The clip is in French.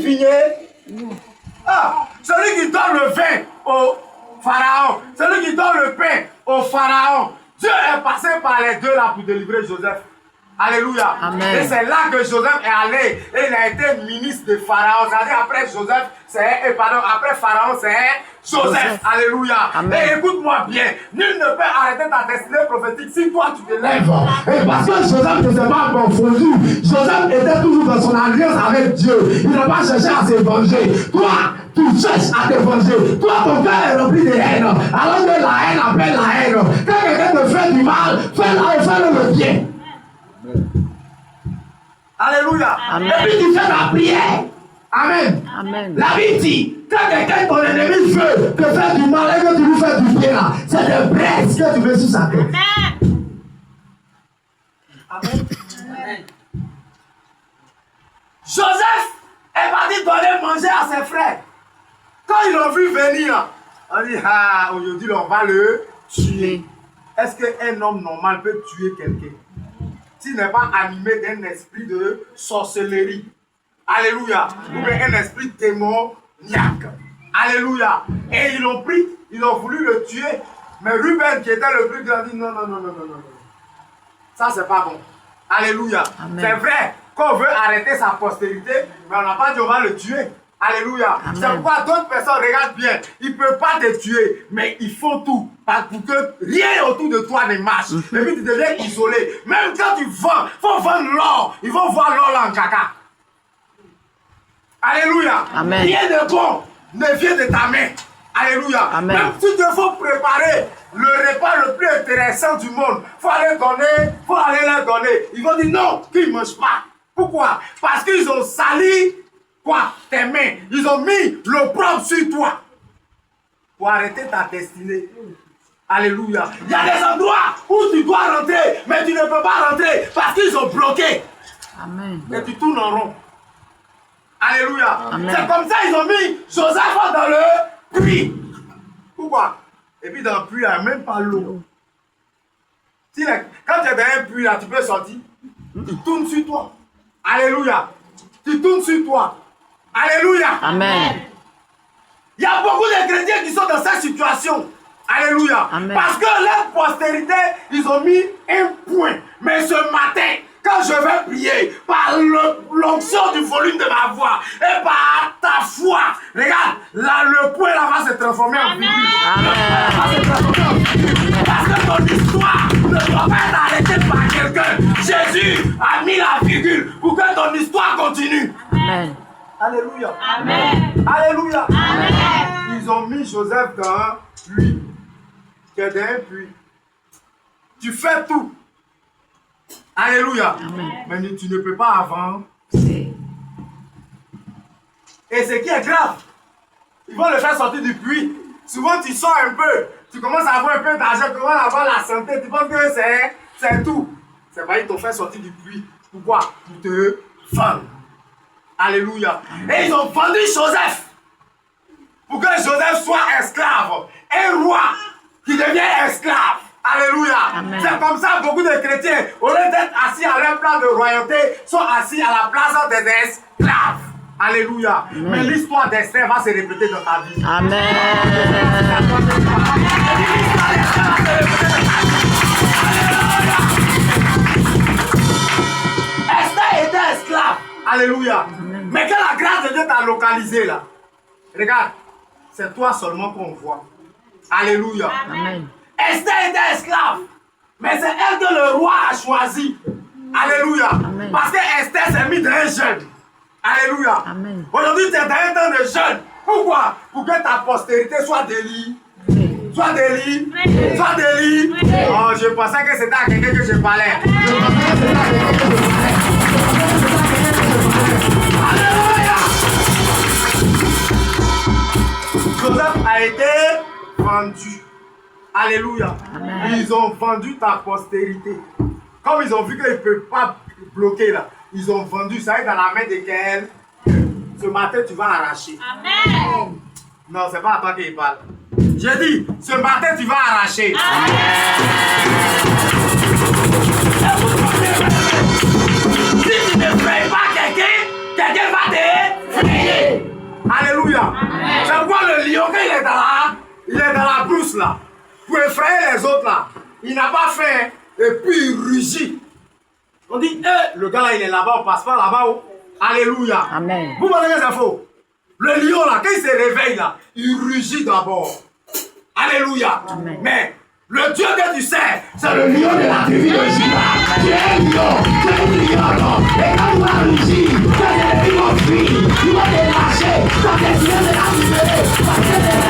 diminué. Ah, celui qui donne le vin au pharaon, celui qui donne le pain au pharaon. Dieu est passé par les deux là pour délivrer Joseph. Alléluia. Amen. Et c'est là que Joseph est allé. Et il a été ministre de Pharaon. C'est-à-dire après Joseph, après Pharaon, c'est Joseph. Alléluia. Amen. Et écoute-moi bien. Nul ne peut arrêter ta destinée prophétique si toi tu te lèves. Et parce que Joseph ne s'est pas confondu. Joseph était toujours dans son alliance avec Dieu. Il n'a pas cherché à se venger. Toi, tu cherches à te venger. Toi, ton cœur est rempli de haine. Alors que la haine appelle la haine. Quand quelqu'un te fait du mal, fais-le le bien. Alléluia. Amen. Et puis tu fais ta prière. Amen. Amen. La Bible dit, quand quelqu'un, ton ennemi veut te faire du mal et que tu lui fais du bien là, c'est des braises que tu mets sur sa tête. Amen. Amen. Joseph est parti donner manger à ses frères. Quand ils l'ont vu venir, on dit, ah, aujourd'hui on va le tuer. Est-ce qu'un homme normal peut tuer quelqu'un s'il n'est pas animé d'un esprit de sorcellerie? Alléluia. Ou bien un esprit démoniaque. Alléluia. Et ils l'ont pris, ils ont voulu le tuer. Mais Ruben, qui était le plus grand, dit non. Ça, c'est pas bon. Alléluia. C'est vrai qu'on veut arrêter sa postérité, mais on n'a pas dit on va le tuer. Alléluia. C'est pourquoi d'autres personnes regardent bien. Ils ne peuvent pas te tuer, mais ils font tout pour que rien autour de toi ne marche. Et puis tu deviens isolé. Même quand tu vends, il faut vendre l'or. Ils vont voir l'or là en caca. Alléluia. Amen. Rien de bon ne vient de ta main. Alléluia. Amen. Même si tu faut préparer le repas le plus intéressant du monde, il faut aller leur donner. Ils vont dire non, qu'ils ne mangent pas. Pourquoi? Parce qu'ils ont sali quoi? Tes mains. Ils ont mis l'opprobre sur toi pour arrêter ta destinée. Alléluia. Il y a des endroits où tu dois rentrer, mais tu ne peux pas rentrer parce qu'ils ont bloqué. Amen. Et tu tournes en rond. Alléluia. Amen. C'est comme ça ils ont mis Joseph dans le puits. Pourquoi? Et puis dans le puits, il n'y a même pas l'eau. Quand tu es dans un puits, là, tu peux sortir. Tu tournes sur toi. Alléluia. Tu tournes sur toi. Alléluia. Amen. Il y a beaucoup de chrétiens qui sont dans cette situation. Alléluia. Amen. Parce que leur postérité, ils ont mis un point. Mais ce matin, quand je vais prier, par l'onction du volume de ma voix et par ta foi, regarde, là, le point là va se transformer en virgule. Parce que ton histoire ne doit pas être arrêtée par quelqu'un. Jésus a mis la virgule pour que ton histoire continue. Amen. Alléluia. Amen. Alléluia. Amen. Ils ont mis Joseph dans un puits. Qui est dans un puits. Tu fais tout. Alléluia. Amen. Mais tu ne peux pas avancer. Et ce qui est grave, ils vont le faire sortir du puits. Souvent, tu sors un peu. Tu commences à avoir un peu d'argent. Tu commences à avoir la santé. Tu penses que c'est tout. C'est pas ils t'ont fait sortir du puits. Pourquoi? Pour te vendre. Alléluia. Et ils ont vendu Joseph. Pour que Joseph soit esclave. Un roi qui devient esclave. Alléluia. C'est comme ça beaucoup de chrétiens, au lieu d'être assis à leur place de royauté, sont assis à la place des esclaves. Alléluia. Mais l'histoire d'Esther va se répéter dans ta vie. Amen. Esther était esclave. Alléluia. Mais que la grâce de Dieu t'a localisé là. Regarde, c'est toi seulement qu'on voit. Alléluia. Amen. Esther était esclave. Mais c'est elle que le roi a choisi. Alléluia. Amen. Parce que Esther s'est mise dans un jeûne. Alléluia. Amen. Aujourd'hui, tu es dans un temps de jeûne. Pourquoi? Pour que ta postérité soit délivrée. Soit délivrée. Soit délivrée. Oh, je pensais que c'était à quelqu'un que je parlais. Je pensais que c'était à quelqu'un que je parlais. Alléluia. Joseph a été vendu. Alléluia. Amen. Ils ont vendu ta postérité. Comme ils ont vu qu'ils ne peuvent pas bloquer là, ils ont vendu ça dans la main de quel? Ce matin, tu vas arracher. Amen. Non, c'est pas à toi qu'il parle. J'ai dit, ce matin, tu vas arracher. Si tu ne payes pas quelqu'un quelqu'un va t'effrayer. Alléluia. C'est pourquoi le lion, quand il est dans la brousse là, pour effrayer les autres là, il n'a pas faim et puis il rugit. On dit, le gars là, il est là-bas, on passe pas là-bas. Oh. Alléluia. Amen. Vous pensez que c'est faux? Le lion là, quand il se réveille là, il rugit d'abord. Alléluia. Amen. Mais le Dieu que tu sais, c'est le lion de la tribu de Juda. Tu es un lion, tu es un lion. Et quand il va rugir, tes ennemis vont fuir. Ils vont te lâcher. Quand tes yeux de la tribu,